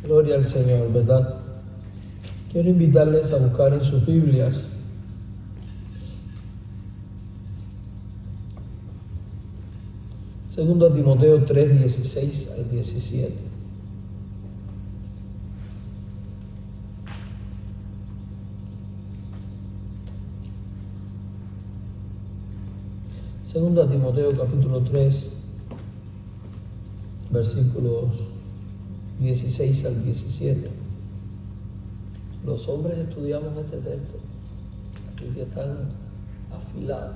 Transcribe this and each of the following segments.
Gloria al Señor, ¿verdad? Quiero invitarles a buscar en sus Biblias Segundo a Timoteo 3, 16 al 17. Segundo a Timoteo capítulo 3, versículos 16 al 17. Los hombres estudiamos este texto, aquí que están afilados.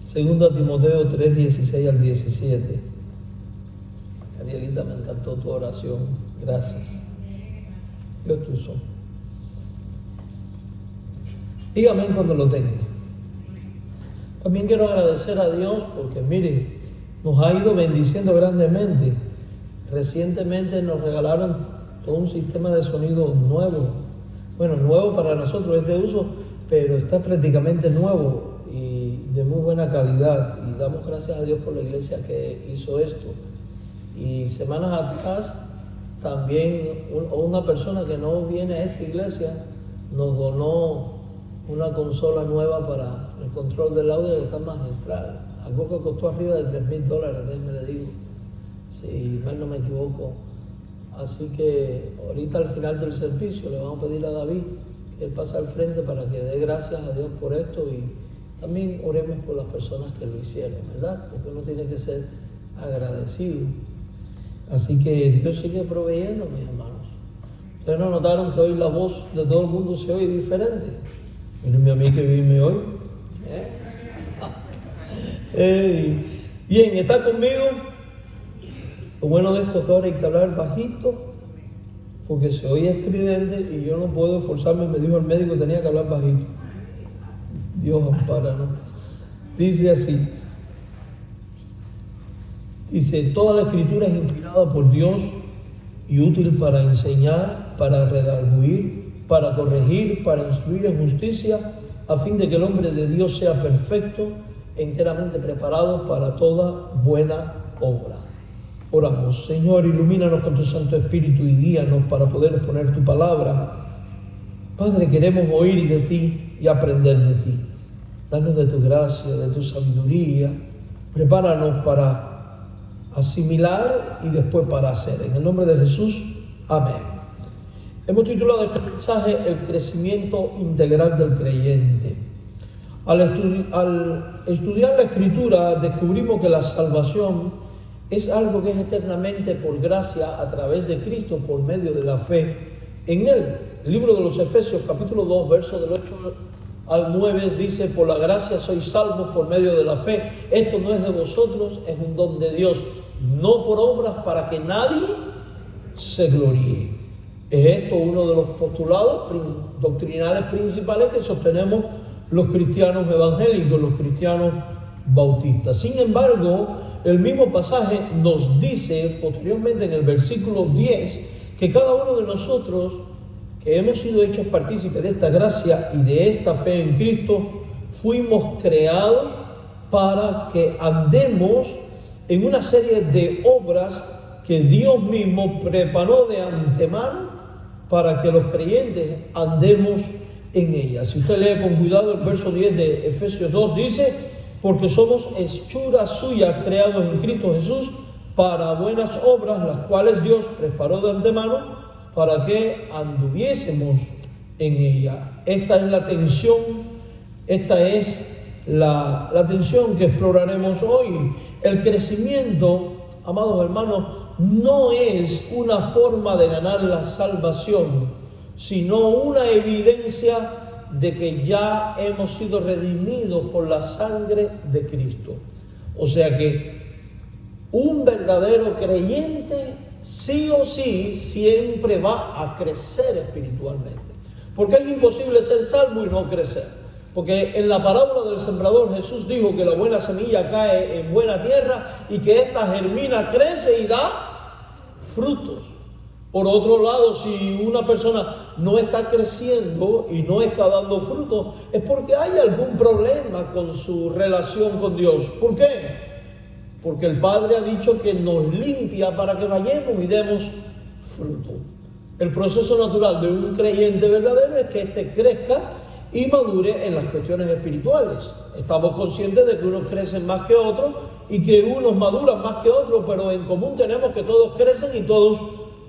Segundo a Timoteo 3, 16 al 17. Arielita, me encantó tu oración. Gracias. Dios te usó. Dígame cuando lo tenga. También quiero agradecer a Dios porque, miren, nos ha ido bendiciendo grandemente. Recientemente nos regalaron todo un sistema de sonido nuevo. Bueno, nuevo para nosotros, es de uso, pero está prácticamente nuevo y de muy buena calidad. Y damos gracias a Dios por la iglesia que hizo esto. Y semanas atrás también una persona que no viene a esta iglesia nos donó una consola nueva para el control del audio que está magistral. Algo que costó arriba de $3,000, déjenme le digo, si mal no me equivoco. Así que ahorita al final del servicio le vamos a pedir a David que él pase al frente para que dé gracias a Dios por esto y también oremos por las personas que lo hicieron, ¿verdad? Porque uno tiene que ser agradecido. Así que Dios sigue proveyendo, mis hermanos. ¿Ustedes no notaron que hoy la voz de todo el mundo se oye diferente? Mírenme a mí que vime hoy. Bien, ¿está conmigo? Lo bueno de esto es que ahora hay que hablar bajito, porque se oye estridente y yo no puedo esforzarme. Me dijo el médico que tenía que hablar bajito. Dios ampara, ¿no? Dice así. Dice, toda la escritura es inspirada por Dios y útil para enseñar, para redarguir, para corregir, para instruir en justicia, a fin de que el hombre de Dios sea perfecto, enteramente preparado para toda buena obra. Oramos. Señor, ilumínanos con tu Santo Espíritu y guíanos para poder exponer tu palabra. Padre, queremos oír de ti y aprender de ti. Danos de tu gracia, de tu sabiduría. Prepáranos para asimilar y después para hacer. En el nombre de Jesús, amén. Hemos titulado este mensaje El crecimiento integral del creyente. Al estudiar la Escritura descubrimos que la salvación es algo que es eternamente por gracia a través de Cristo por medio de la fe en Él. El libro de los Efesios capítulo 2 versos del 8 al 9 dice: por la gracia sois salvos por medio de la fe. Esto no es de vosotros, es un don de Dios, no por obras para que nadie se gloríe. Es esto uno de los postulados doctrinales principales que sostenemos los cristianos evangélicos, los cristianos bautistas. Sin embargo, el mismo pasaje nos dice posteriormente en el versículo 10 que cada uno de nosotros que hemos sido hechos partícipes de esta gracia y de esta fe en Cristo, fuimos creados para que andemos en una serie de obras que Dios mismo preparó de antemano para que los creyentes andemos en ellas. Si usted lee con cuidado el verso 10 de Efesios 2, dice: porque somos hechuras suyas, creados en Cristo Jesús para buenas obras, las cuales Dios preparó de antemano para que anduviésemos en ella. Esta es la tensión, esta es la tensión que exploraremos hoy. El crecimiento, amados hermanos, no es una forma de ganar la salvación, sino una evidencia de que ya hemos sido redimidos por la sangre de Cristo. O sea que un verdadero creyente sí o sí siempre va a crecer espiritualmente, porque es imposible ser salvo y no crecer. Porque en la parábola del sembrador Jesús dijo que la buena semilla cae en buena tierra y que ésta germina, crece y da frutos. Por otro lado, si una persona no está creciendo y no está dando frutos, es porque hay algún problema con su relación con Dios. ¿Por qué? Porque el Padre ha dicho que nos limpia para que vayamos y demos fruto. El proceso natural de un creyente verdadero es que éste crezca y madure en las cuestiones espirituales. Estamos conscientes de que unos crecen más que otros y que unos maduran más que otros, pero en común tenemos que todos crecen y todos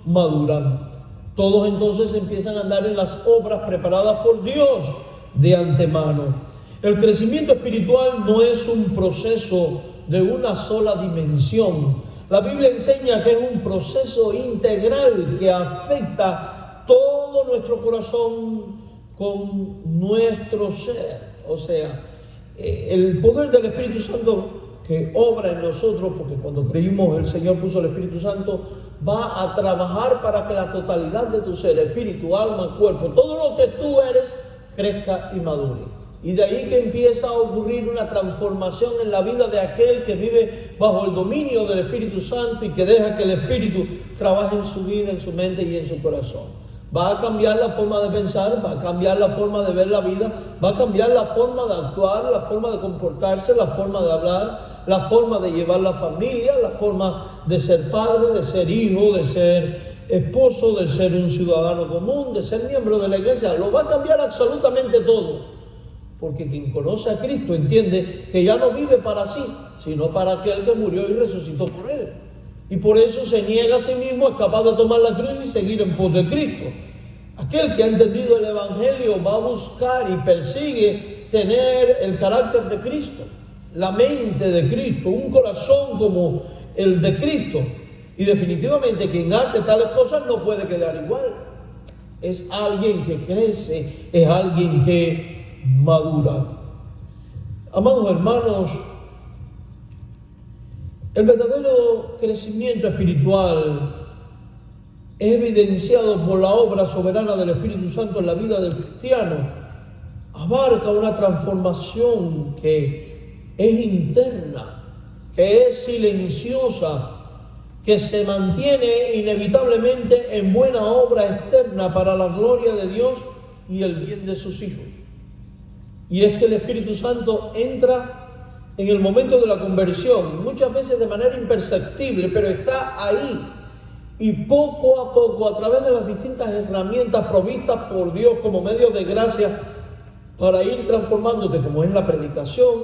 maduran. Todos entonces empiezan a andar en las obras preparadas por Dios de antemano. El crecimiento espiritual no es un proceso de una sola dimensión. La Biblia enseña que es un proceso integral que afecta todo nuestro corazón con nuestro ser. O sea, el poder del Espíritu Santo que obra en nosotros, porque cuando creímos el Señor puso el Espíritu Santo, va a trabajar para que la totalidad de tu ser, espíritu, alma, cuerpo, todo lo que tú eres, crezca y madure. Y de ahí que empieza a ocurrir una transformación en la vida de aquel que vive bajo el dominio del Espíritu Santo y que deja que el Espíritu trabaje en su vida, en su mente y en su corazón. Va a cambiar la forma de pensar, va a cambiar la forma de ver la vida, va a cambiar la forma de actuar, la forma de comportarse, la forma de hablar, la forma de llevar la familia, la forma de ser padre, de ser hijo, de ser esposo, de ser un ciudadano común, de ser miembro de la iglesia. Lo va a cambiar absolutamente todo. Porque quien conoce a Cristo entiende que ya no vive para sí, sino para aquel que murió y resucitó por él. Y por eso se niega a sí mismo, es capaz de tomar la cruz y seguir en pos de Cristo. Aquel que ha entendido el Evangelio va a buscar y persigue tener el carácter de Cristo, la mente de Cristo, un corazón como el de Cristo. Y definitivamente quien hace tales cosas no puede quedar igual. Es alguien que crece, es alguien que madura. Amados hermanos, el verdadero crecimiento espiritual es evidenciado por la obra soberana del Espíritu Santo en la vida del cristiano. Abarca una transformación que es interna, que es silenciosa, que se mantiene inevitablemente en buena obra externa para la gloria de Dios y el bien de sus hijos. Y es que el Espíritu Santo entra en el momento de la conversión, muchas veces de manera imperceptible, pero está ahí. Y poco a poco, a través de las distintas herramientas provistas por Dios como medio de gracia, para ir transformándote, como es la predicación,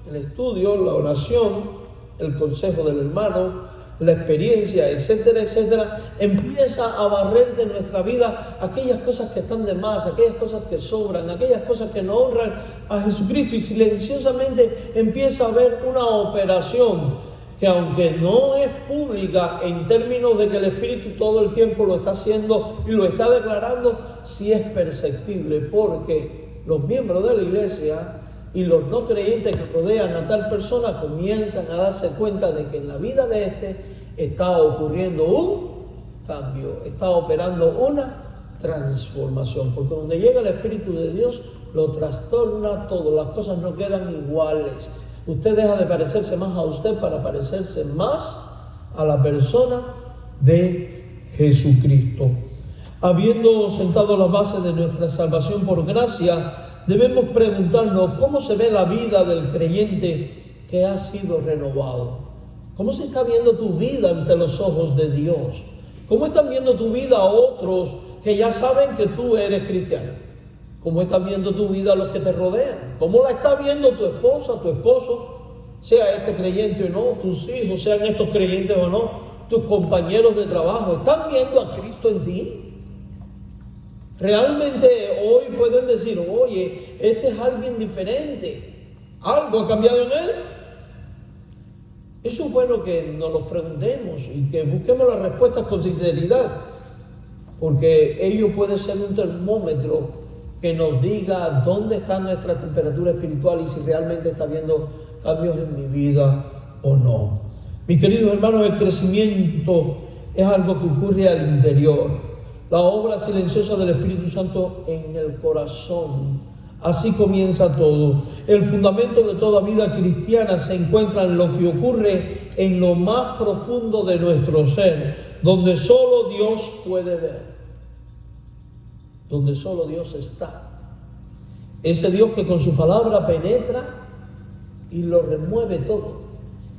el estudio, la oración, el consejo del hermano, la experiencia, etcétera, etcétera, empieza a barrer de nuestra vida aquellas cosas que están de más, aquellas cosas que sobran, aquellas cosas que no honran a Jesucristo, y silenciosamente empieza a haber una operación que, aunque no es pública en términos de que el Espíritu todo el tiempo lo está haciendo y lo está declarando, sí es perceptible, porque los miembros de la iglesia y los no creyentes que rodean a tal persona comienzan a darse cuenta de que en la vida de este está ocurriendo un cambio, está operando una transformación, porque donde llega el Espíritu de Dios lo trastorna todo, las cosas no quedan iguales. Usted deja de parecerse más a usted para parecerse más a la persona de Jesucristo. Habiendo sentado las bases de nuestra salvación por gracia, debemos preguntarnos cómo se ve la vida del creyente que ha sido renovado. ¿Cómo se está viendo tu vida ante los ojos de Dios? ¿Cómo están viendo tu vida a otros que ya saben que tú eres cristiano? ¿Cómo estás viendo tu vida a los que te rodean? ¿Cómo la está viendo tu esposa, tu esposo, sea este creyente o no? Tus hijos, sean estos creyentes o no. Tus compañeros de trabajo, ¿están viendo a Cristo en ti? Realmente hoy pueden decir, oye, este es alguien diferente. ¿Algo ha cambiado en él? Eso es bueno que nos lo preguntemos y que busquemos las respuestas con sinceridad, porque ello puede ser un termómetro que nos diga dónde está nuestra temperatura espiritual y si realmente está habiendo cambios en mi vida o no. Mis queridos hermanos, el crecimiento es algo que ocurre al interior. La obra silenciosa del Espíritu Santo en el corazón. Así comienza todo. El fundamento de toda vida cristiana se encuentra en lo que ocurre en lo más profundo de nuestro ser, donde solo Dios puede ver, donde solo Dios está. Ese Dios que con su palabra penetra y lo remueve todo,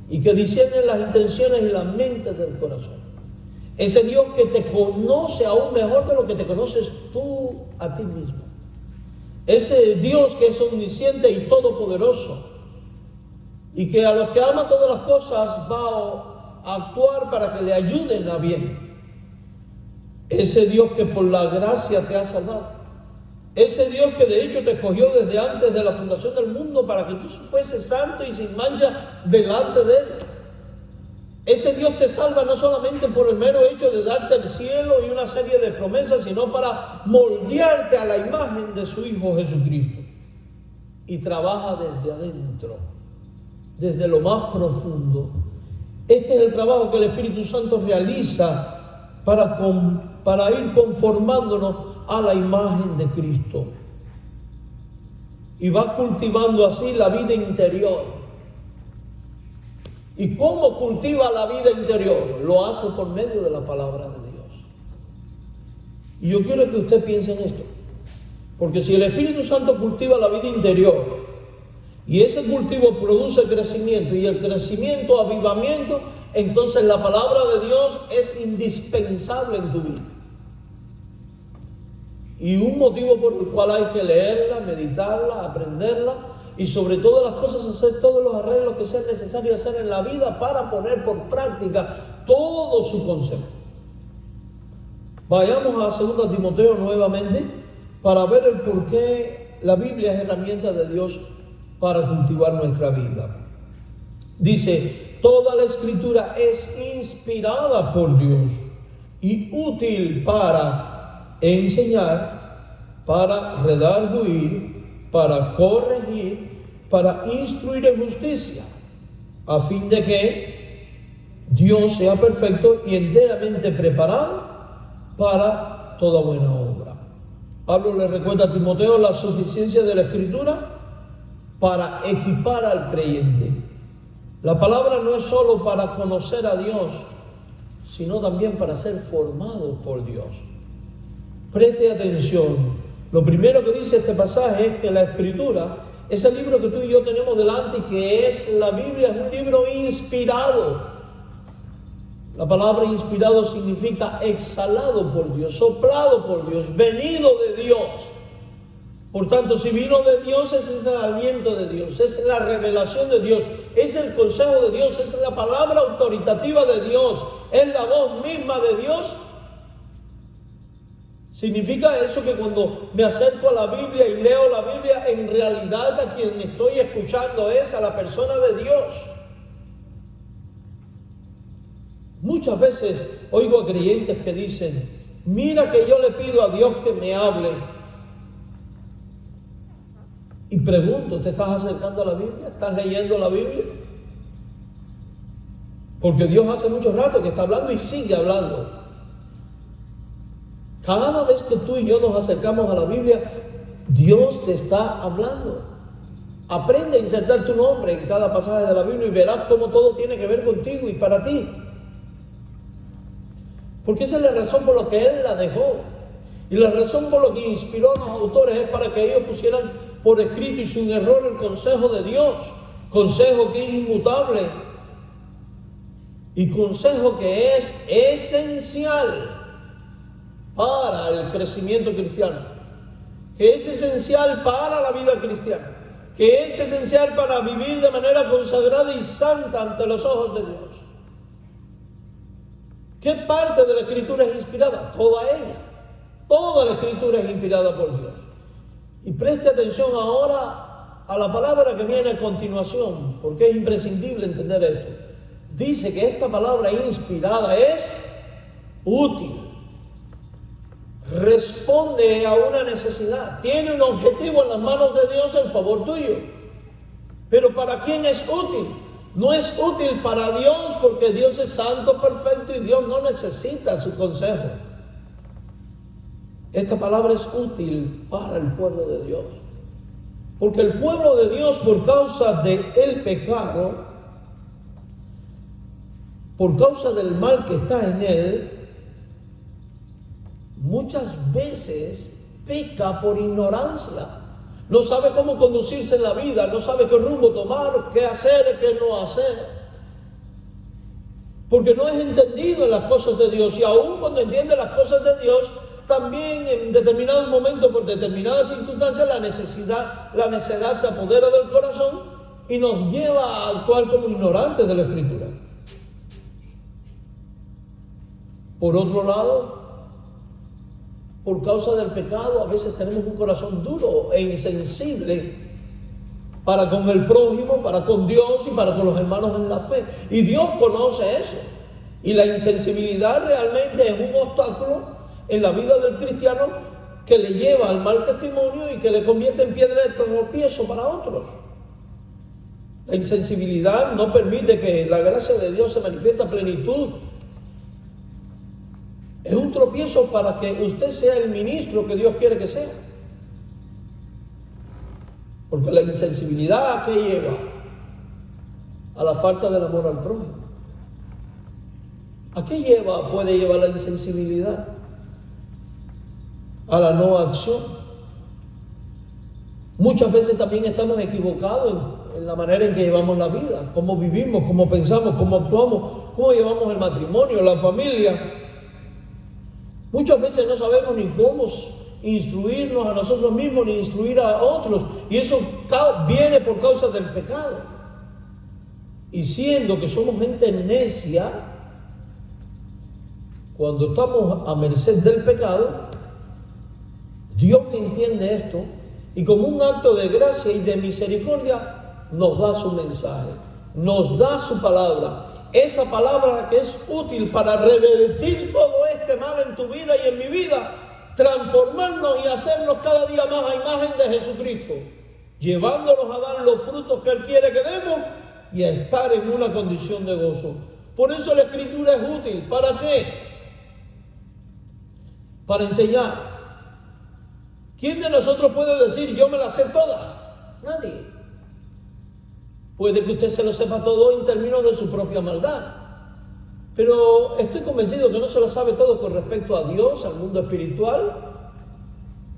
y que discierne las intenciones y las mentes del corazón. Ese Dios que te conoce aún mejor de lo que te conoces tú a ti mismo. Ese Dios que es omnisciente y todopoderoso, y que a los que ama todas las cosas va a actuar para que le ayuden a bien. Ese Dios que por la gracia te ha salvado. Ese Dios que de hecho te escogió desde antes de la fundación del mundo para que tú fueses santo y sin mancha delante de Él. Ese Dios te salva no solamente por el mero hecho de darte el cielo y una serie de promesas, sino para moldearte a la imagen de su Hijo Jesucristo. Y trabaja desde adentro, desde lo más profundo. Este es el trabajo que el Espíritu Santo realiza para ir conformándonos a la imagen de Cristo. Y va cultivando así la vida interior. ¿Y cómo cultiva la vida interior? Lo hace por medio de la palabra de Dios. Y yo quiero que usted piense en esto. Porque si el Espíritu Santo cultiva la vida interior, y ese cultivo produce crecimiento, y el crecimiento, avivamiento, entonces la palabra de Dios es indispensable en tu vida. Y un motivo por el cual hay que leerla, meditarla, aprenderla, y sobre todas las cosas hacer todos los arreglos que sean necesarios hacer en la vida para poner por práctica todo su consejo. Vayamos a 2 Timoteo nuevamente para ver el por qué la Biblia es herramienta de Dios para cultivar nuestra vida. Dice, toda la Escritura es inspirada por Dios y útil para enseñar, para redarguir, para corregir, para instruir en justicia, a fin de que Dios sea perfecto y enteramente preparado para toda buena obra. Pablo le recuerda a Timoteo la suficiencia de la Escritura para equipar al creyente. La palabra no es solo para conocer a Dios, sino también para ser formado por Dios. Preste atención. Lo primero que dice este pasaje es que la Escritura, ese libro que tú y yo tenemos delante y que es la Biblia, es un libro inspirado. La palabra inspirado significa exhalado por Dios, soplado por Dios, venido de Dios. Por tanto, si vino de Dios, ese es el aliento de Dios, es la revelación de Dios, es el consejo de Dios, es la palabra autoritativa de Dios, es la voz misma de Dios. Significa eso que cuando me acerco a la Biblia y leo la Biblia, en realidad a quien estoy escuchando es a la persona de Dios. Muchas veces oigo a creyentes que dicen, mira que yo le pido a Dios que me hable. Y pregunto, ¿te estás acercando a la Biblia? ¿Estás leyendo la Biblia? Porque Dios hace mucho rato que está hablando y sigue hablando. Cada vez que tú y yo nos acercamos a la Biblia, Dios te está hablando. Aprende a insertar tu nombre en cada pasaje de la Biblia y verás cómo todo tiene que ver contigo y para ti. Porque esa es la razón por la que Él la dejó. Y la razón por la que inspiró a los autores es para que ellos pusieran por escrito y sin error el consejo de Dios. Consejo que es inmutable. Y consejo que es esencial para el crecimiento cristiano, que es esencial para la vida cristiana, que es esencial para vivir de manera consagrada y santa ante los ojos de Dios. ¿Qué parte de la Escritura es inspirada? Toda ella. Toda la Escritura es inspirada por Dios. Y preste atención ahora a la palabra que viene a continuación, porque es imprescindible entender esto. Dice que esta palabra inspirada es útil. Responde a una necesidad, tiene un objetivo en las manos de Dios en favor tuyo. Pero ¿para quién es útil? No es útil para Dios porque Dios es santo, perfecto y Dios no necesita su consejo. Esta palabra es útil para el pueblo de Dios. Porque el pueblo de Dios, por causa del pecado, por causa del mal que está en él, muchas veces peca por ignorancia. No sabe cómo conducirse en la vida, no sabe qué rumbo tomar, qué hacer, qué no hacer. porque no es entendido en las cosas de Dios, y aún cuando entiende las cosas de Dios, también en determinados momentos, por determinadas circunstancias, la necedad se apodera del corazón y nos lleva a actuar como ignorantes de la Escritura. Por otro lado, por causa del pecado, a veces tenemos un corazón duro e insensible para con el prójimo, para con Dios y para con los hermanos en la fe. Y Dios conoce eso. Y la insensibilidad realmente es un obstáculo en la vida del cristiano que le lleva al mal testimonio y que le convierte en piedra de tropiezo para otros. La insensibilidad no permite que la gracia de Dios se manifieste a plenitud. Es un tropiezo para que usted sea el ministro que Dios quiere que sea. Porque la insensibilidad, ¿a qué lleva? A la falta del amor al prójimo. ¿A qué puede llevar la insensibilidad? A la no acción. Muchas veces también estamos equivocados en la manera en que llevamos la vida, cómo vivimos, cómo pensamos, cómo actuamos, cómo llevamos el matrimonio, la familia. Muchas veces no sabemos ni cómo instruirnos a nosotros mismos ni instruir a otros, y eso viene por causa del pecado. Y siendo que somos gente necia, cuando estamos a merced del pecado, Dios entiende esto y como un acto de gracia y de misericordia nos da su mensaje, nos da su palabra, esa palabra que es útil para revertir todo este mal en tu vida y en mi vida, transformarnos y hacernos cada día más a imagen de Jesucristo, llevándonos a dar los frutos que Él quiere que demos y a estar en una condición de gozo. Por eso la Escritura es útil. ¿Para qué? Para enseñar. ¿Quién de nosotros puede decir yo me las sé todas? Nadie. Puede que usted se lo sepa todo en términos de su propia maldad, pero estoy convencido que no se lo sabe todo con respecto a Dios, al mundo espiritual,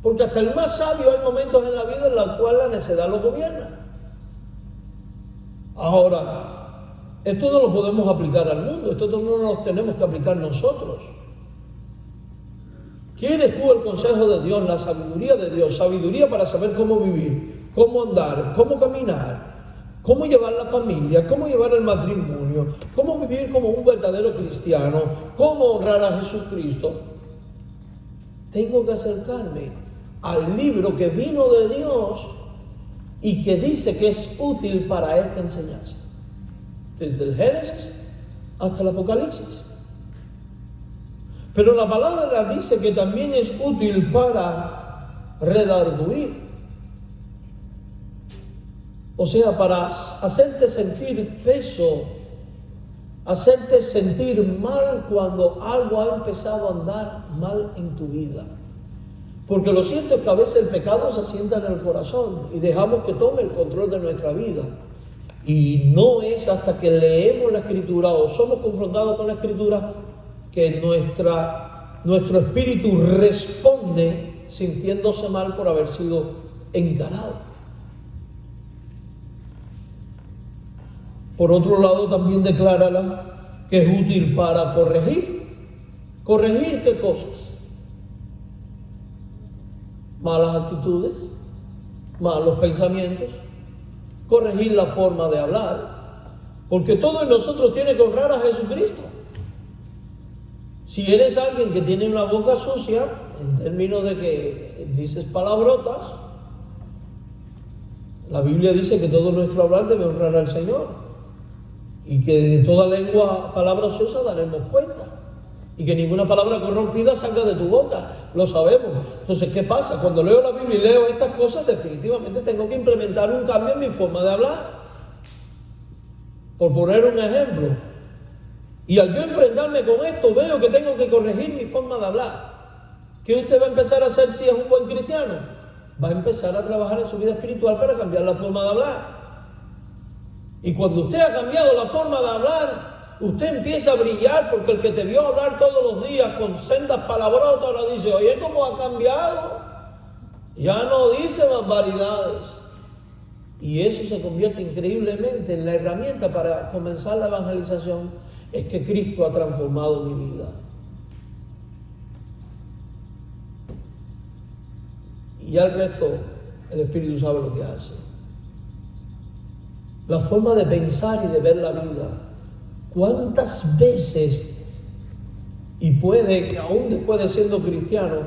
porque hasta el más sabio hay momentos en la vida en los cuales la necedad lo gobierna. Ahora, esto no lo podemos aplicar al mundo, esto no lo tenemos que aplicar nosotros. ¿Quieres tú el consejo de Dios, la sabiduría de Dios? Sabiduría para saber cómo vivir, cómo andar, cómo caminar, cómo llevar la familia, cómo llevar el matrimonio, cómo vivir como un verdadero cristiano, cómo honrar a Jesucristo. Tengo que acercarme al libro que vino de Dios y que dice que es útil para esta enseñanza. Desde el Génesis hasta el Apocalipsis. Pero la palabra dice que también es útil para redarguir. O sea, para hacerte sentir peso, hacerte sentir mal cuando algo ha empezado a andar mal en tu vida. Porque lo cierto es que a veces el pecado se asienta en el corazón y dejamos que tome el control de nuestra vida. Y no es hasta que leemos la Escritura o somos confrontados con la Escritura que nuestro espíritu responde sintiéndose mal por haber sido enganado. Por otro lado, también declárala que es útil para corregir. ¿Corregir qué cosas? Malas actitudes, malos pensamientos, corregir la forma de hablar, porque todo en nosotros tiene que honrar a Jesucristo. Si eres alguien que tiene una boca sucia, en términos de que dices palabrotas, la Biblia dice que todo nuestro hablar debe honrar al Señor y que de toda lengua, palabra ociosa daremos cuenta y que ninguna palabra corrompida salga de tu boca, lo sabemos. Entonces, ¿qué pasa? Cuando leo la Biblia y leo estas cosas, definitivamente tengo que implementar un cambio en mi forma de hablar. Por poner un ejemplo. Y al yo enfrentarme con esto, veo que tengo que corregir mi forma de hablar. ¿Qué usted va a empezar a hacer si es un buen cristiano? Va a empezar a trabajar en su vida espiritual para cambiar la forma de hablar. Y cuando usted ha cambiado la forma de hablar, usted empieza a brillar, porque el que te vio hablar todos los días con sendas palabrotas ahora dice, oye, ¿cómo ha cambiado? Ya no dice barbaridades. Y eso se convierte increíblemente en la herramienta para comenzar la evangelización. es que Cristo ha transformado mi vida. Y ya el resto, el Espíritu sabe lo que hace. La forma de pensar y de ver la vida. ¿Cuántas veces, y puede que aún después de siendo cristianos,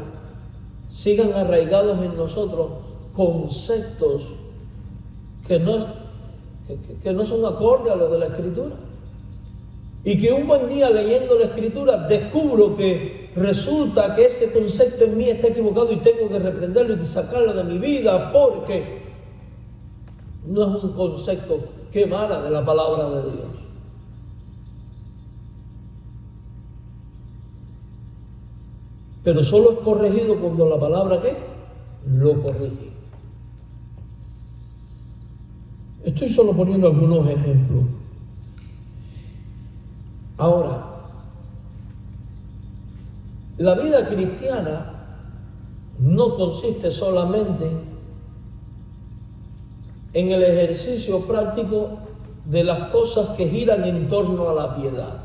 sigan arraigados en nosotros conceptos que no son acordes a los de la Escritura? Y que un buen día leyendo la Escritura descubro que resulta que ese concepto en mí está equivocado y tengo que reprenderlo y sacarlo de mi vida porque no es un concepto que emana de la palabra de Dios. Pero solo es corregido cuando la palabra ¿qué? Lo corrige. Estoy solo poniendo algunos ejemplos. Ahora, la vida cristiana no consiste solamente en el ejercicio práctico de las cosas que giran en torno a la piedad.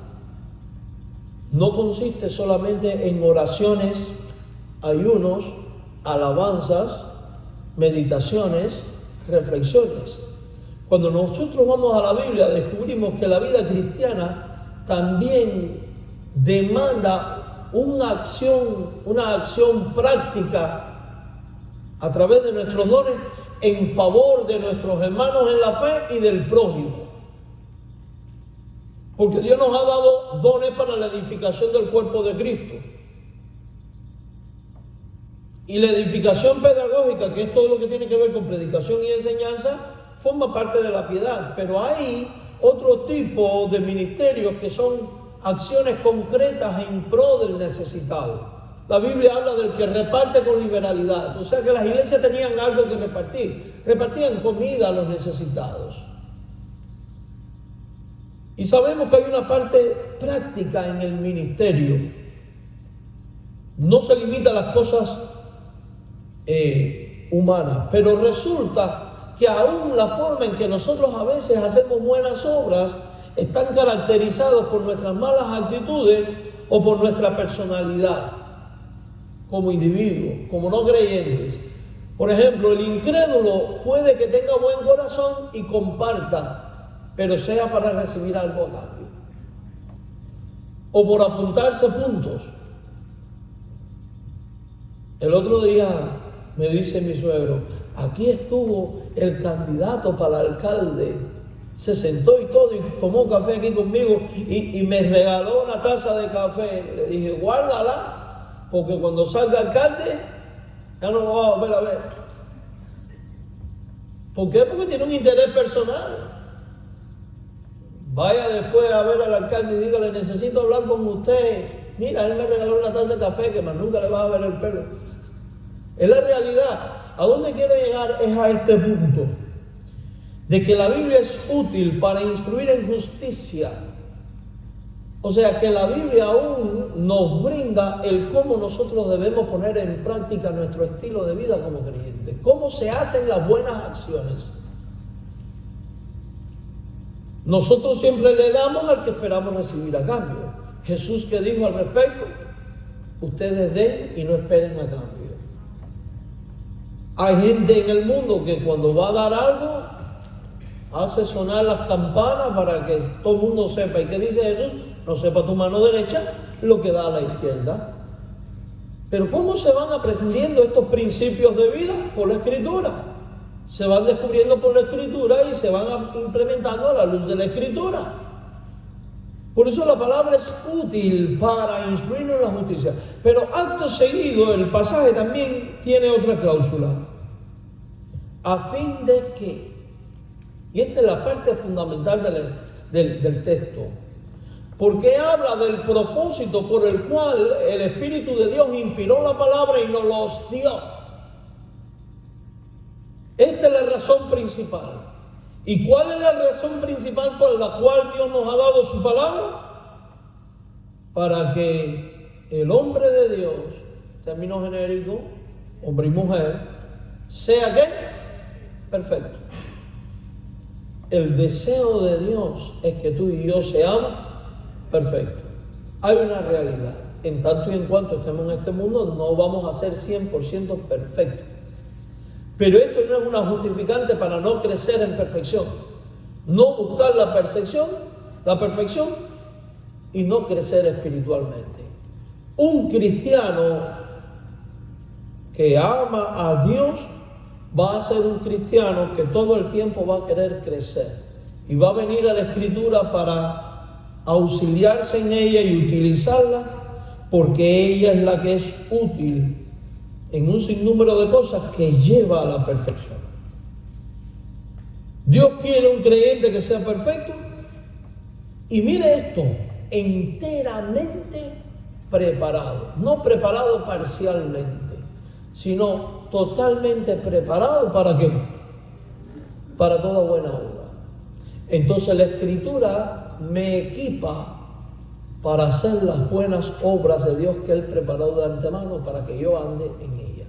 No consiste solamente en oraciones, ayunos, alabanzas, meditaciones, reflexiones. Cuando nosotros vamos a la Biblia descubrimos que la vida cristiana también demanda una acción práctica a través de nuestros dones en favor de nuestros hermanos en la fe y del prójimo. Porque Dios nos ha dado dones para la edificación del cuerpo de Cristo. Y la edificación pedagógica, que es todo lo que tiene que ver con predicación y enseñanza, forma parte de la piedad. Pero hay otro tipo de ministerios que son acciones concretas en pro del necesitado. La Biblia habla del que reparte con liberalidad. O sea que las iglesias tenían algo que repartir. Repartían comida a los necesitados. Y sabemos que hay una parte práctica en el ministerio. No se limita a las cosas humanas, pero resulta que aún la forma en que nosotros a veces hacemos buenas obras están caracterizados por nuestras malas actitudes o por nuestra personalidad como individuos, como no creyentes. Por ejemplo, el incrédulo puede que tenga buen corazón y comparta, pero sea para recibir algo a cambio o por apuntarse puntos. El otro día me dice mi suegro, aquí estuvo el candidato para alcalde, se sentó y todo y tomó café aquí conmigo y me regaló una taza de café. Le dije, guárdala, porque cuando salga alcalde ya no lo va a volver a ver. ¿Por qué? Porque tiene un interés personal. Vaya después a ver al alcalde y dígale, necesito hablar con usted. Mira, él me regaló una taza de café que más nunca le vas a ver el pelo. Es la realidad. ¿A dónde quiero llegar? Es a este punto. De que la Biblia es útil para instruir en justicia. O sea que la Biblia aún nos brinda el cómo nosotros debemos poner en práctica nuestro estilo de vida como creyentes. Cómo se hacen las buenas acciones. Nosotros siempre le damos al que esperamos recibir a cambio. Jesús, ¿qué dijo al respecto? Ustedes den y no esperen a cambio. Hay gente en el mundo que cuando va a dar algo hace sonar las campanas para que todo el mundo sepa. ¿Y qué dice Jesús? No sepa tu mano derecha lo que da a la izquierda. Pero ¿cómo se van aprendiendo estos principios de vida? Por la Escritura. Se van descubriendo por la Escritura y se van implementando a la luz de la Escritura. Por eso la palabra es útil para instruirnos en la justicia. Pero acto seguido el pasaje también tiene otra cláusula. A fin de que, y esta es la parte fundamental del texto, porque habla del propósito por el cual el Espíritu de Dios inspiró la palabra y nos los dio. Esta es la razón principal. ¿Y cuál es la razón principal por la cual Dios nos ha dado su palabra? Para que el hombre de Dios, término genérico, hombre y mujer, sea ¿qué? Perfecto. El deseo de Dios es que tú y yo seamos perfecto. Hay una realidad. En tanto y en cuanto estemos en este mundo, no vamos a ser 100% perfectos. Pero esto no es una justificante para no crecer en perfección. No buscar la perfección y no crecer espiritualmente. Un cristiano que ama a Dios va a ser un cristiano que todo el tiempo va a querer crecer. Y va a venir a la Escritura para auxiliarse en ella y utilizarla, porque ella es la que es útil en un sinnúmero de cosas que lleva a la perfección. Dios quiere un creyente que sea perfecto, y mire esto, enteramente preparado, no preparado parcialmente, sino totalmente preparado. ¿Para qué? Para toda buena obra. Entonces la Escritura me equipa para hacer las buenas obras de Dios que Él preparó de antemano para que yo ande en ella.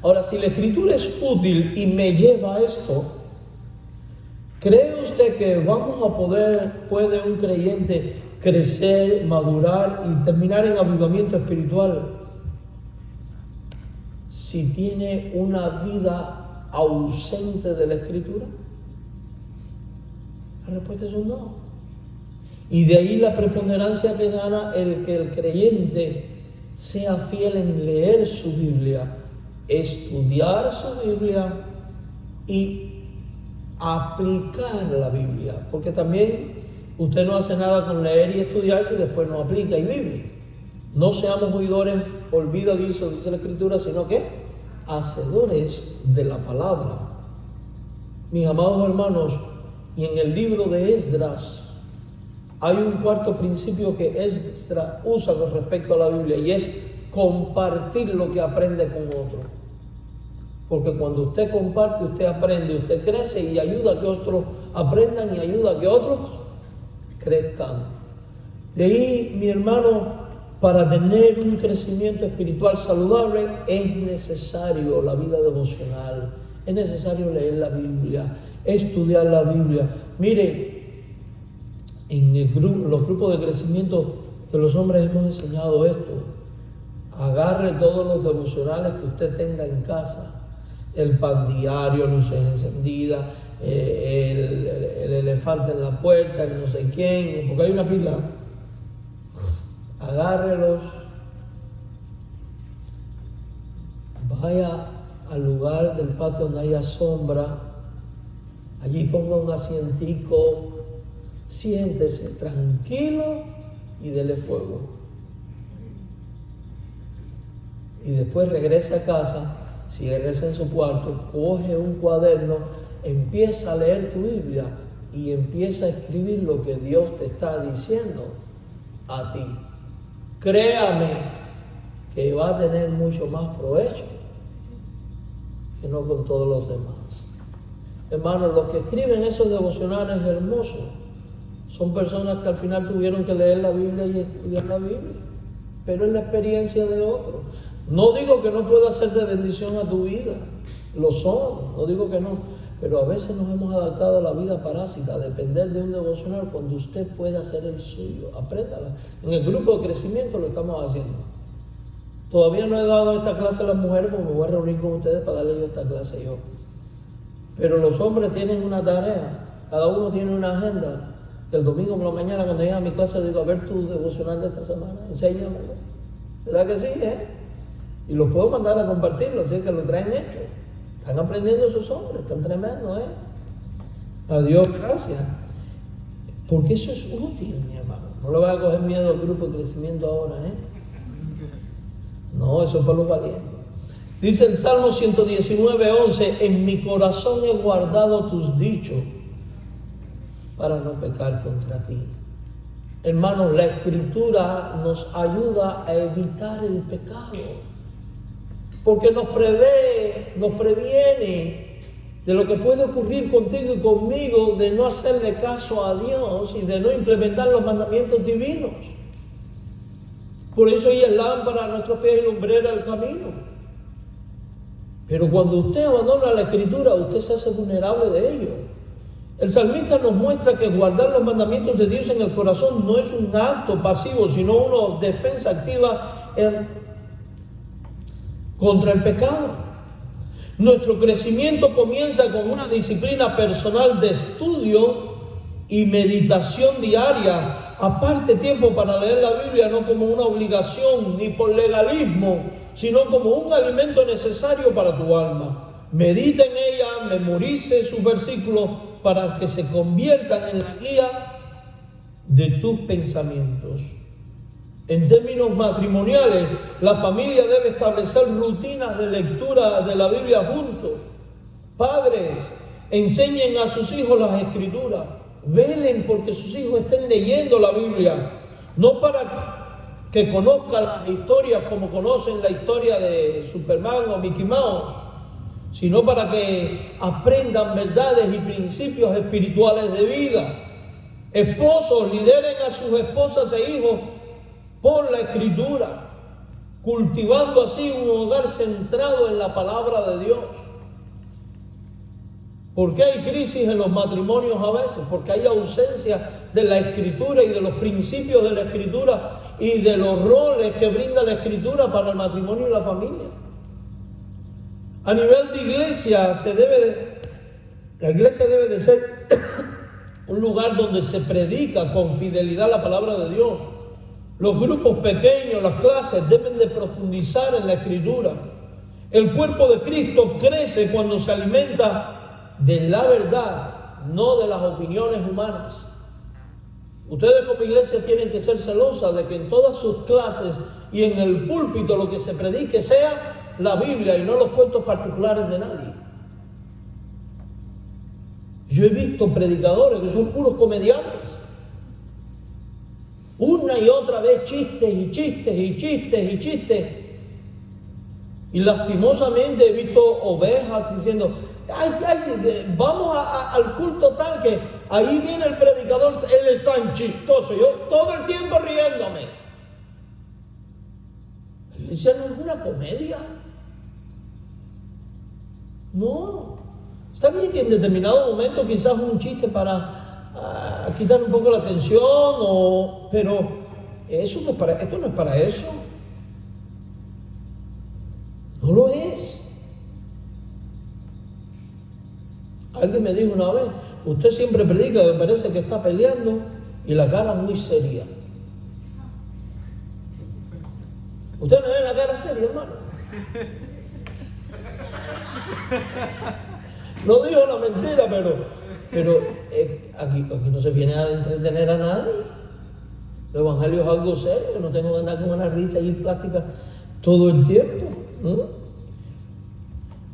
Ahora, si la Escritura es útil y me lleva a esto, ¿cree usted que puede un creyente crecer, madurar y terminar en avivamiento espiritual si tiene una vida ausente de la Escritura? La respuesta es un no. Y de ahí la preponderancia que gana el que el creyente sea fiel en leer su Biblia, estudiar su Biblia y aplicar la Biblia. Porque también usted no hace nada con leer y estudiar si después no aplica y vive. No seamos oidores olvidadizos, dice la Escritura, sino que hacedores de la palabra. Mis amados hermanos, y en el libro de Esdras hay un cuarto principio que Esdras usa con respecto a la Biblia, y es compartir lo que aprende con otro. Porque cuando usted comparte, usted aprende, usted crece y ayuda a que otros aprendan y ayuda a que otros crezcan. De ahí, mi hermano, para tener un crecimiento espiritual saludable es necesario la vida devocional, es necesario leer la Biblia, estudiar la Biblia. Mire, en los grupos de crecimiento de los hombres hemos enseñado esto. Agarre todos los devocionales que usted tenga en casa, el pan diario, luces encendidas, el elefante en la puerta, el no sé quién, porque hay una pila. Agárrelos, vaya al lugar del patio donde haya sombra, allí ponga un asientico, siéntese tranquilo y dele fuego. Y después regresa a casa, ciérrese en su cuarto, coge un cuaderno, empieza a leer tu Biblia y empieza a escribir lo que Dios te está diciendo a ti. Créame que va a tener mucho más provecho que no con todos los demás. Hermanos, los que escriben esos devocionales hermosos son personas que al final tuvieron que leer la Biblia y estudiar la Biblia, pero es la experiencia de otros. No digo que no pueda ser de bendición a tu vida, lo son, no digo que no, pero a veces nos hemos adaptado a la vida parásita, a depender de un devocional cuando usted puede hacer el suyo. Apréndala. En el grupo de crecimiento lo estamos haciendo. Todavía no he dado esta clase a las mujeres porque me voy a reunir con ustedes para darle yo esta clase yo. Pero los hombres tienen una tarea, cada uno tiene una agenda, que el domingo por la mañana cuando llegue a mi clase digo, a ver tu devocional de esta semana, enséñamelo. ¿Verdad que sí, Y los puedo mandar a compartirlo, así que lo traen hecho. Están aprendiendo esos hombres, están tremendos, A Dios gracias. Porque eso es útil, mi hermano. No le vaya a coger miedo al grupo de crecimiento ahora, No, eso es para los valientes. Dice el Salmo 119:11, en mi corazón he guardado tus dichos para no pecar contra ti. Hermanos, la Escritura nos ayuda a evitar el pecado, porque nos previene de lo que puede ocurrir contigo y conmigo, de no hacerle caso a Dios y de no implementar los mandamientos divinos. Por eso ella es lámpara a nuestros pies y lumbrera al camino. Pero cuando usted abandona la Escritura, usted se hace vulnerable de ello. El salmista nos muestra que guardar los mandamientos de Dios en el corazón no es un acto pasivo, sino una defensa activa contra el pecado. Nuestro crecimiento comienza con una disciplina personal de estudio y meditación diaria. Aparte tiempo para leer la Biblia, no como una obligación ni por legalismo, sino como un alimento necesario para tu alma. Medita en ella, memorice sus versículos para que se conviertan en la guía de tus pensamientos. En términos matrimoniales, la familia debe establecer rutinas de lectura de la Biblia juntos. Padres, enseñen a sus hijos las Escrituras. Velen porque sus hijos estén leyendo la Biblia. No para que conozcan las historias como conocen la historia de Superman o Mickey Mouse, sino para que aprendan verdades y principios espirituales de vida. Esposos, lideren a sus esposas e hijos por la Escritura, cultivando así un hogar centrado en la palabra de Dios. ¿Por qué hay crisis en los matrimonios a veces? Porque hay ausencia de la Escritura y de los principios de la Escritura y de los roles que brinda la Escritura para el matrimonio y la familia. A nivel de iglesia, la iglesia debe de ser un lugar donde se predica con fidelidad la palabra de Dios. Los grupos pequeños, las clases deben de profundizar en la Escritura. El cuerpo de Cristo crece cuando se alimenta de la verdad, no de las opiniones humanas. Ustedes como iglesia tienen que ser celosas de que en todas sus clases y en el púlpito lo que se predique sea la Biblia y no los cuentos particulares de nadie. Yo he visto predicadores que son puros comediantes. Una y otra vez chistes y chistes y chistes y chistes. Y lastimosamente he visto ovejas diciendo, vamos al culto tal que ahí viene el predicador, él es tan chistoso, yo todo el tiempo riéndome. La iglesia no es una comedia. No. Está bien que en determinado momento quizás un chiste para quitar un poco la atención, pero esto no es para eso. No lo es. Alguien me dijo una vez, usted siempre predica que parece que está peleando y la cara muy seria. ¿Usted me ve la cara seria, hermano? No digo la mentira, pero aquí no se viene a entretener a nadie. El evangelio es algo serio, no tengo que andar con una risa y plástica todo el tiempo.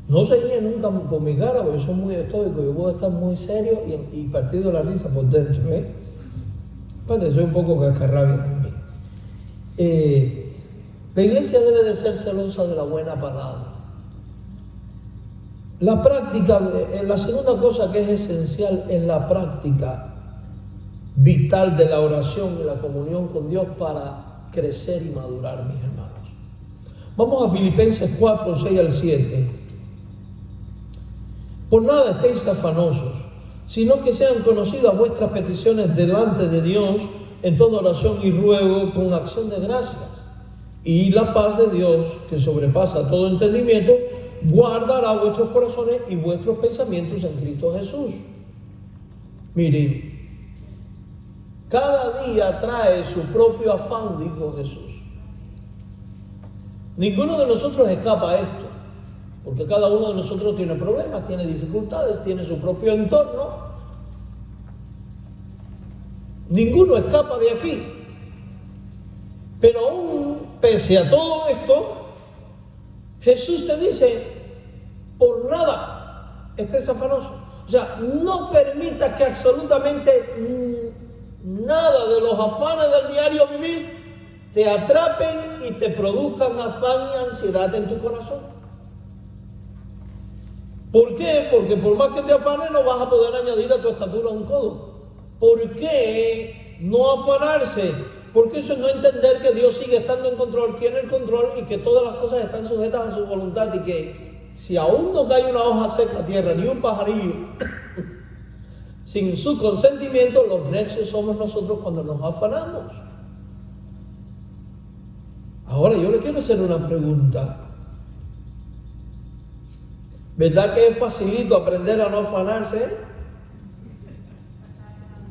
No se ríe nunca por mi cara, porque yo soy muy estoico, yo puedo estar muy serio y partido de la risa por dentro. Aparte, soy un poco cascarrabia también. La iglesia debe de ser celosa de la buena palabra. La práctica, la segunda cosa que es esencial es la práctica vital de la oración y la comunión con Dios para crecer y madurar, mis hermanos. Vamos a Filipenses 4, 6 al 7. Por nada estéis afanosos, sino que sean conocidas vuestras peticiones delante de Dios en toda oración y ruego con acción de gracias. Y la paz de Dios, que sobrepasa todo entendimiento, guardará vuestros corazones y vuestros pensamientos en Cristo Jesús. Miren, cada día trae su propio afán, dijo Jesús. Ninguno de nosotros escapa a esto, porque cada uno de nosotros tiene problemas, tiene dificultades, tiene su propio entorno. Ninguno escapa de aquí. Pero aún pese a todo esto, Jesús te dice, por nada estés afanoso. O sea, no permitas que absolutamente nada de los afanes del diario vivir te atrapen y te produzcan afán y ansiedad en tu corazón. ¿Por qué? Porque por más que te afanes no vas a poder añadir a tu estatura un codo. ¿Por qué no afanarse? Porque eso es no entender que Dios sigue estando en control, tiene el control y que todas las cosas están sujetas a su voluntad y que si aún no cae una hoja seca a tierra, ni un pajarillo sin su consentimiento, los necios somos nosotros cuando nos afanamos. Ahora yo le quiero hacer una pregunta. ¿Verdad que es facilito aprender a no afanarse?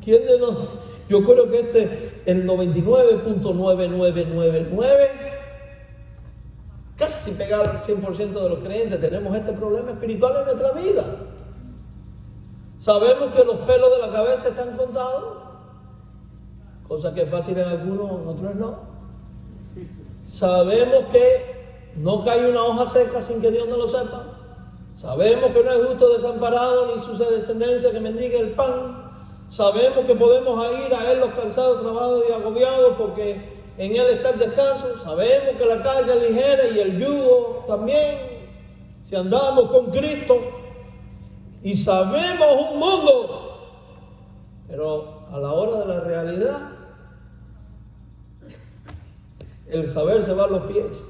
¿Quién de nosotros? Yo creo que el 99.9999, casi pegado al 100% de los creyentes, tenemos este problema espiritual en nuestra vida. Sabemos que los pelos de la cabeza están contados, cosa que es fácil en algunos, en otros no. Sabemos que no cae una hoja seca sin que Dios no lo sepa. Sabemos que no es justo desamparado ni su descendencia que mendigue el pan. Sabemos que podemos ir a Él los cansados, trabajados y agobiados porque en Él está el descanso. Sabemos que la carga es ligera y el yugo también, si andamos con Cristo. Y sabemos un mundo, pero a la hora de la realidad, el saber se va a los pies.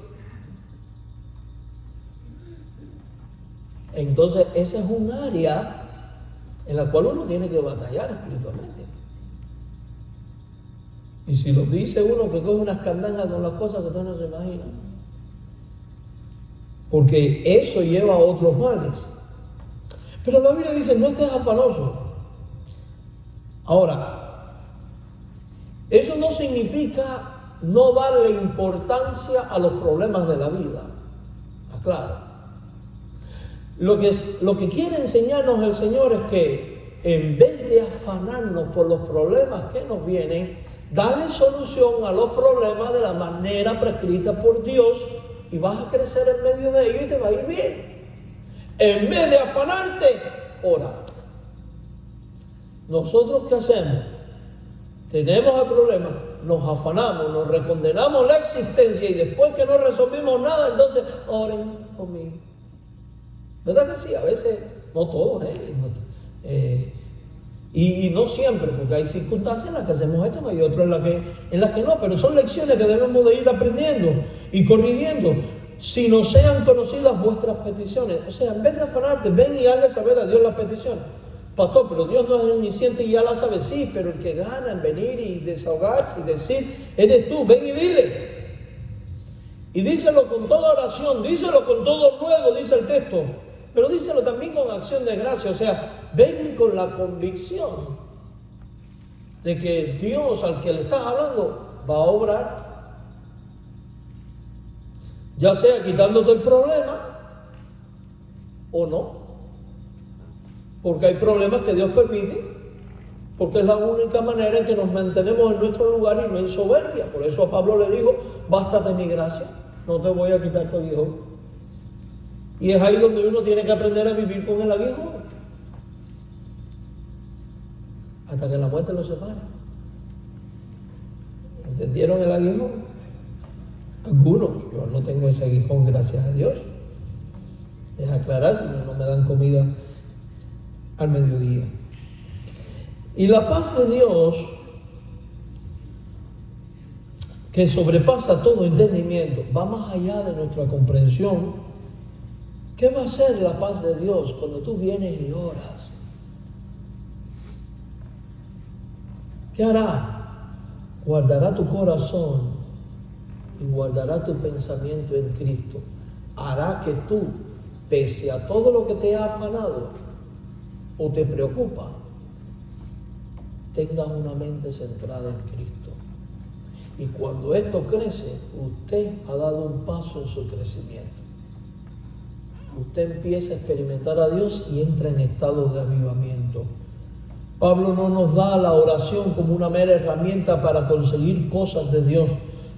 Entonces, ese es un área en la cual uno tiene que batallar espiritualmente. Y si lo dice uno que coge unas candangas con las cosas que usted no se imagina, porque eso lleva a otros males. Pero la Biblia dice, no estés afanoso. Ahora, eso no significa no darle importancia a los problemas de la vida. Aclaro. Lo que quiere enseñarnos el Señor es que en vez de afanarnos por los problemas que nos vienen, dale solución a los problemas de la manera prescrita por Dios y vas a crecer en medio de ellos y te va a ir bien. En vez de afanarte, ora. ¿Nosotros qué hacemos? Tenemos el problema, nos afanamos, nos recondenamos la existencia y después que no resolvimos nada, entonces oren conmigo. ¿Verdad que sí? A veces, no todos, y no siempre, porque hay circunstancias en las que hacemos esto y otras en las que no, pero son lecciones que debemos de ir aprendiendo y corrigiendo. Si no sean conocidas vuestras peticiones, o sea, en vez de afanarte, ven y hazle saber a Dios las peticiones. Pastor, pero Dios no es omnisciente y ya la sabe. Sí, pero el que gana en venir y desahogarse y decir, eres tú, ven y dile. Y díselo con toda oración, díselo con todo ruego, dice el texto. Pero díselo también con acción de gracia, o sea, ven con la convicción de que Dios al que le estás hablando va a obrar. Ya sea quitándote el problema o no. Porque hay problemas que Dios permite, porque es la única manera en que nos mantenemos en nuestro lugar y no en soberbia. Por eso a Pablo le dijo, bástate mi gracia, no te voy a quitar tu aguijón. Y es ahí donde uno tiene que aprender a vivir con el aguijón, hasta que la muerte los separe. ¿Entendieron el aguijón? Algunos, yo no tengo ese aguijón, gracias a Dios. Es aclarar, si no me dan comida al mediodía. Y la paz de Dios, que sobrepasa todo entendimiento, va más allá de nuestra comprensión. ¿Qué va a hacer la paz de Dios cuando tú vienes y oras? ¿Qué hará? Guardará tu corazón y guardará tu pensamiento en Cristo. Hará que tú, pese a todo lo que te ha afanado o te preocupa, tengas una mente centrada en Cristo. Y cuando esto crece, usted ha dado un paso en su crecimiento. Usted empieza a experimentar a Dios y entra en estados de avivamiento. Pablo no nos da la oración como una mera herramienta para conseguir cosas de Dios,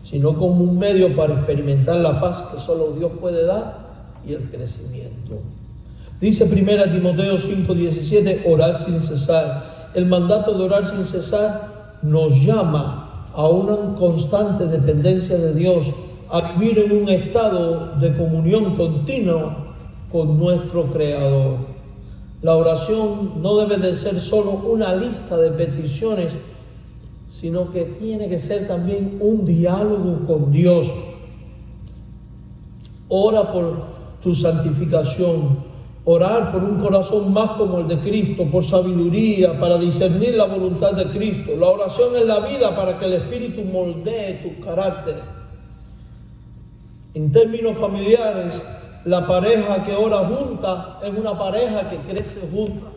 sino como un medio para experimentar la paz que solo Dios puede dar y el crecimiento. Dice 1 Timoteo 5:17, orar sin cesar. El mandato de orar sin cesar nos llama a una constante dependencia de Dios, a vivir en un estado de comunión continua con nuestro Creador. La oración no debe de ser solo una lista de peticiones, sino que tiene que ser también un diálogo con Dios. Ora por tu santificación, orar por un corazón más como el de Cristo, por sabiduría, para discernir la voluntad de Cristo. La oración es la vida para que el Espíritu moldee tu carácter. En términos familiares, la pareja que ora junta es una pareja que crece junta.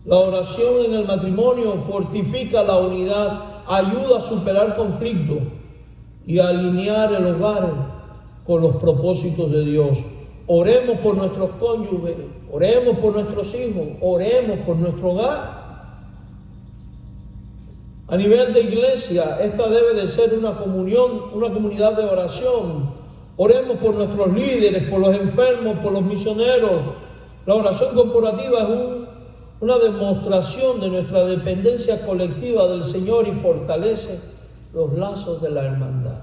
La oración en el matrimonio fortifica la unidad, ayuda a superar conflictos y a alinear el hogar con los propósitos de Dios. Oremos por nuestros cónyuges, oremos por nuestros hijos, oremos por nuestro hogar. A nivel de iglesia, esta debe de ser una comunión, una comunidad de oración. Oremos por nuestros líderes, por los enfermos, por los misioneros. La oración corporativa es una demostración de nuestra dependencia colectiva del Señor y fortalece los lazos de la hermandad.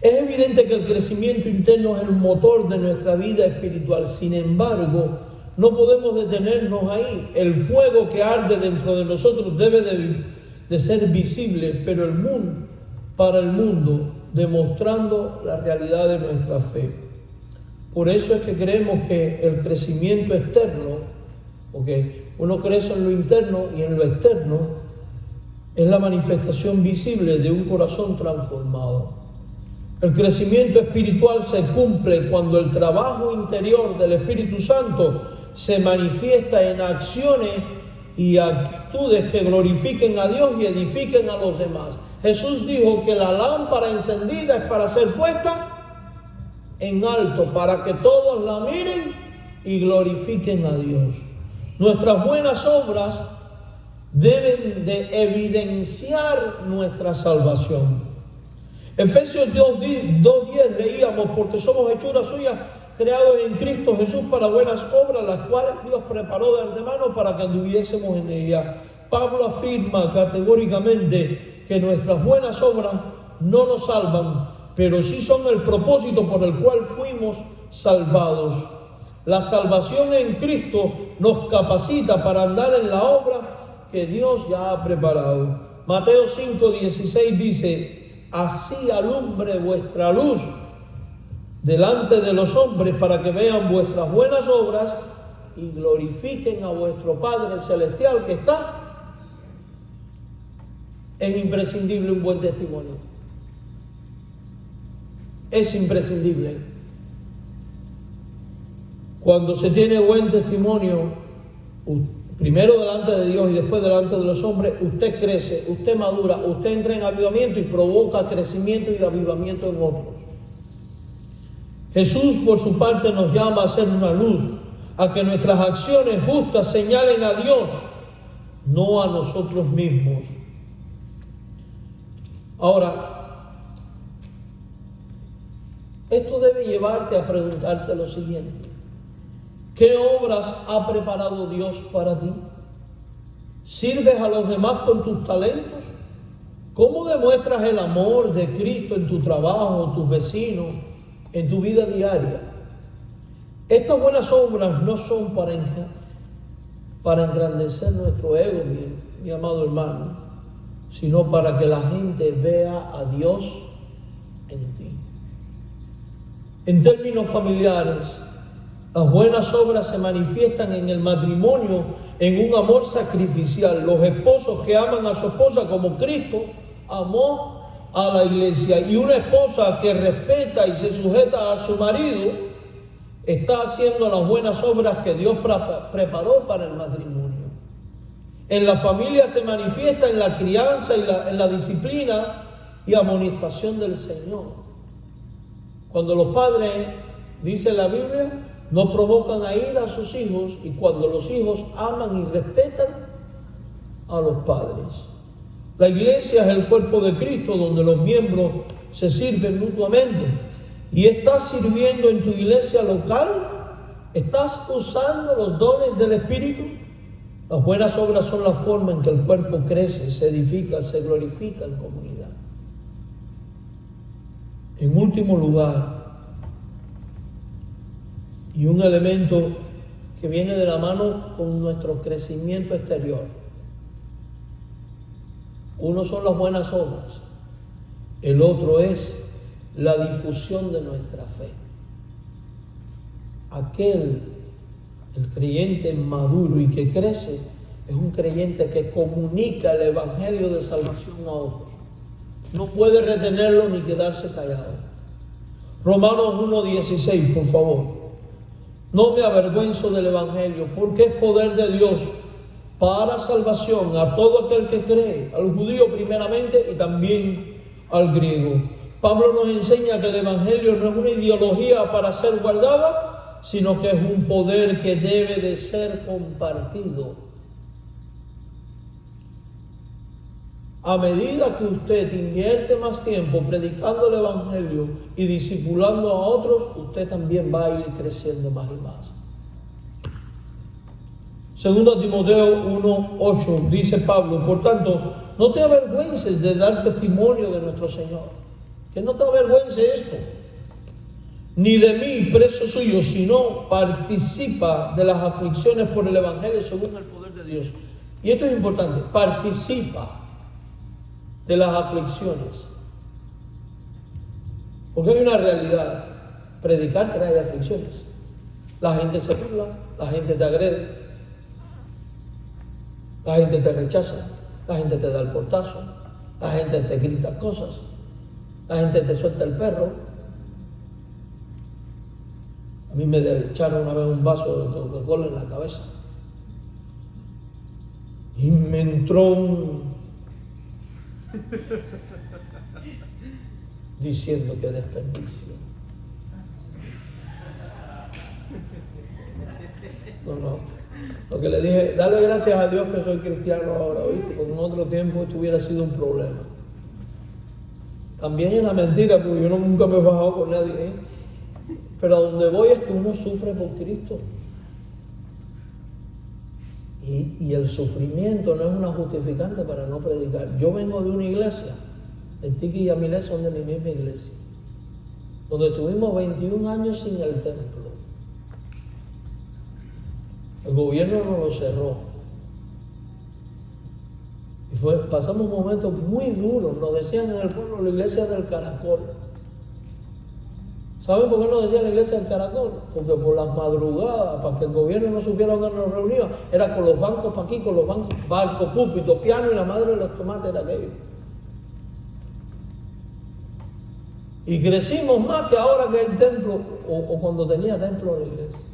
Es evidente que el crecimiento interno es el motor de nuestra vida espiritual. Sin embargo, no podemos detenernos ahí. El fuego que arde dentro de nosotros debe de ser visible, pero para el mundo, demostrando la realidad de nuestra fe. Por eso es que creemos que el crecimiento externo, porque uno crece en lo interno y en lo externo, es la manifestación visible de un corazón transformado. El crecimiento espiritual se cumple cuando el trabajo interior del Espíritu Santo se manifiesta en acciones y actitudes que glorifiquen a Dios y edifiquen a los demás. Jesús dijo que la lámpara encendida es para ser puesta en alto, para que todos la miren y glorifiquen a Dios. Nuestras buenas obras deben de evidenciar nuestra salvación. Efesios 2:10 leíamos, porque somos hechura suya, creados en Cristo Jesús para buenas obras, las cuales Dios preparó de antemano para que anduviésemos en ellas. Pablo afirma categóricamente que nuestras buenas obras no nos salvan, pero sí son el propósito por el cual fuimos salvados. La salvación en Cristo nos capacita para andar en la obra que Dios ya ha preparado. Mateo 5:16 dice: así alumbre vuestra luz delante de los hombres, para que vean vuestras buenas obras y glorifiquen a vuestro Padre Celestial que está. Es imprescindible un buen testimonio. Es imprescindible. Cuando se tiene buen testimonio, primero delante de Dios y después delante de los hombres, usted crece, usted madura, usted entra en avivamiento y provoca crecimiento y avivamiento en otros. Jesús, por su parte, nos llama a ser una luz, a que nuestras acciones justas señalen a Dios, no a nosotros mismos. Ahora, esto debe llevarte a preguntarte lo siguiente: ¿qué obras ha preparado Dios para ti? ¿Sirves a los demás con tus talentos? ¿Cómo demuestras el amor de Cristo en tu trabajo, tus vecinos, en tu vida diaria? Estas buenas obras no son para engrandecer nuestro ego, mi amado hermano, sino para que la gente vea a Dios en ti. En términos familiares, las buenas obras se manifiestan en el matrimonio en un amor sacrificial. Los esposos que aman a su esposa como Cristo amó a la iglesia, y una esposa que respeta y se sujeta a su marido está haciendo las buenas obras que Dios preparó para el matrimonio. En la familia se manifiesta en la crianza y en la disciplina y amonestación del Señor. Cuando los padres, dice la Biblia, no provocan a ira a sus hijos, y cuando los hijos aman y respetan a los padres. La iglesia es el cuerpo de Cristo, donde los miembros se sirven mutuamente. ¿Y estás sirviendo en tu iglesia local? ¿Estás usando los dones del Espíritu? Las buenas obras son la forma en que el cuerpo crece, se edifica, se glorifica en comunidad. En último lugar, y un elemento que viene de la mano con nuestro crecimiento exterior. Uno son las buenas obras, el otro es la difusión de nuestra fe. el creyente maduro y que crece, es un creyente que comunica el evangelio de salvación a otros. No puede retenerlo ni quedarse callado. Romanos 1:16, por favor. No me avergüenzo del evangelio, porque es poder de Dios para salvación a todo aquel que cree, al judío primeramente y también al griego. Pablo nos enseña que el evangelio no es una ideología para ser guardada, sino que es un poder que debe de ser compartido. A medida que usted invierte más tiempo predicando el evangelio y discipulando a otros, usted también va a ir creciendo más y más. 2 Timoteo 1:8 dice Pablo, por tanto, no te avergüences de dar testimonio de nuestro Señor. Que no te avergüence esto, ni de mí, preso suyo, sino participa de las aflicciones por el evangelio según el poder de Dios. Y esto es importante, participa de las aflicciones. Porque hay una realidad, predicar trae aflicciones. La gente se burla, la gente te agrede, la gente te rechaza, la gente te da el portazo, la gente te grita cosas, la gente te suelta el perro. A mí me echaron una vez un vaso de Coca-Cola en la cabeza y me entró un diciendo que desperdicio. No. Lo que le dije, dale gracias a Dios que soy cristiano ahora, ¿oíste? Porque en otro tiempo esto hubiera sido un problema. También es una mentira, porque yo nunca me he bajado con nadie, ¿eh? Pero a donde voy es que uno sufre por Cristo. Y el sufrimiento no es una justificante para no predicar. Yo vengo de una iglesia, el Tiki y Amilé son de mi misma iglesia, donde tuvimos 21 años sin el templo. El gobierno nos lo cerró. Y pasamos momentos muy duros. Nos decían en el pueblo la iglesia del caracol. ¿Saben por qué nos decían la iglesia del caracol? Porque por las madrugadas, para que el gobierno no supiera dónde nos reuníamos, era con los bancos para aquí, con los bancos, barco, púlpito, piano y la madre de los tomates era aquello. Y crecimos más que ahora que hay templo, o cuando tenía templo la iglesia.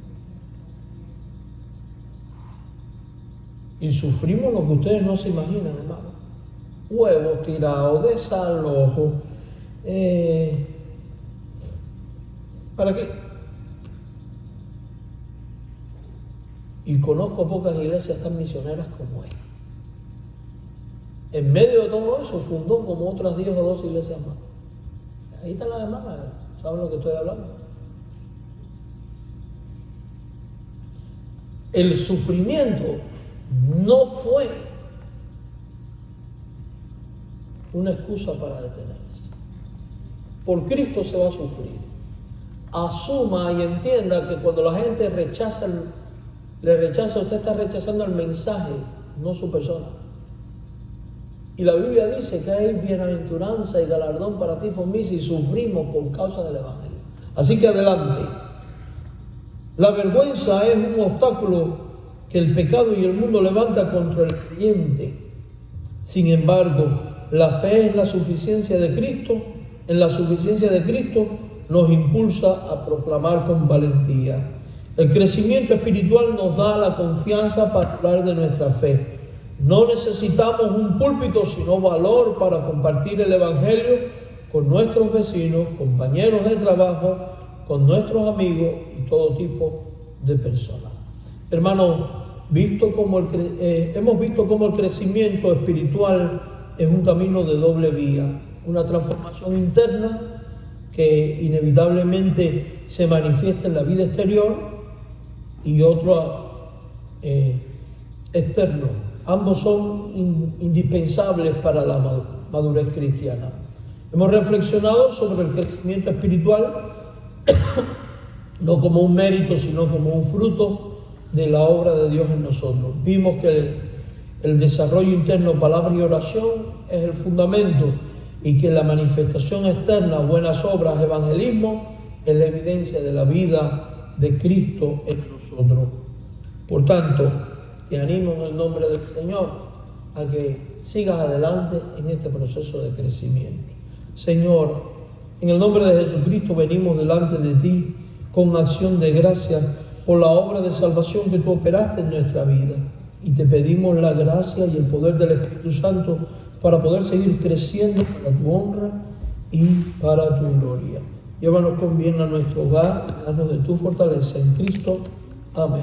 Y sufrimos lo que ustedes no se imaginan, hermano. Huevos tirados, desalojos. ¿Para qué? Y conozco pocas iglesias tan misioneras como esta. En medio de todo eso fundó como otras 10 o 12 iglesias más. Ahí están las hermanas, ¿saben lo que estoy hablando? El sufrimiento no fue una excusa para detenerse. Por Cristo se va a sufrir. Asuma y entienda que cuando la gente le rechaza, usted está rechazando el mensaje, no su persona. Y la Biblia dice que hay bienaventuranza y galardón para ti por mí si sufrimos por causa del evangelio. Así que adelante. La vergüenza es un obstáculo que el pecado y el mundo levanta contra el creyente. Sin embargo, la fe es la suficiencia de Cristo. En la suficiencia de Cristo nos impulsa a proclamar con valentía. El crecimiento espiritual nos da la confianza para hablar de nuestra fe. No necesitamos un púlpito, sino valor para compartir el evangelio con nuestros vecinos, compañeros de trabajo, con nuestros amigos y todo tipo de personas. Hermanos, hemos visto cómo el crecimiento espiritual es un camino de doble vía, una transformación interna que inevitablemente se manifiesta en la vida exterior y otro externo. Ambos son indispensables para la madurez cristiana. Hemos reflexionado sobre el crecimiento espiritual, no como un mérito, sino como un fruto de la obra de Dios en nosotros. Vimos que el desarrollo interno, palabra y oración, es el fundamento, y que la manifestación externa, buenas obras, evangelismo, es la evidencia de la vida de Cristo en nosotros. Por tanto, te animo en el nombre del Señor a que sigas adelante en este proceso de crecimiento. Señor, en el nombre de Jesucristo venimos delante de ti con acción de gracias por la obra de salvación que tú operaste en nuestra vida. Y te pedimos la gracia y el poder del Espíritu Santo para poder seguir creciendo para tu honra y para tu gloria. Llévanos con bien a nuestro hogar, danos de tu fortaleza en Cristo. Amén.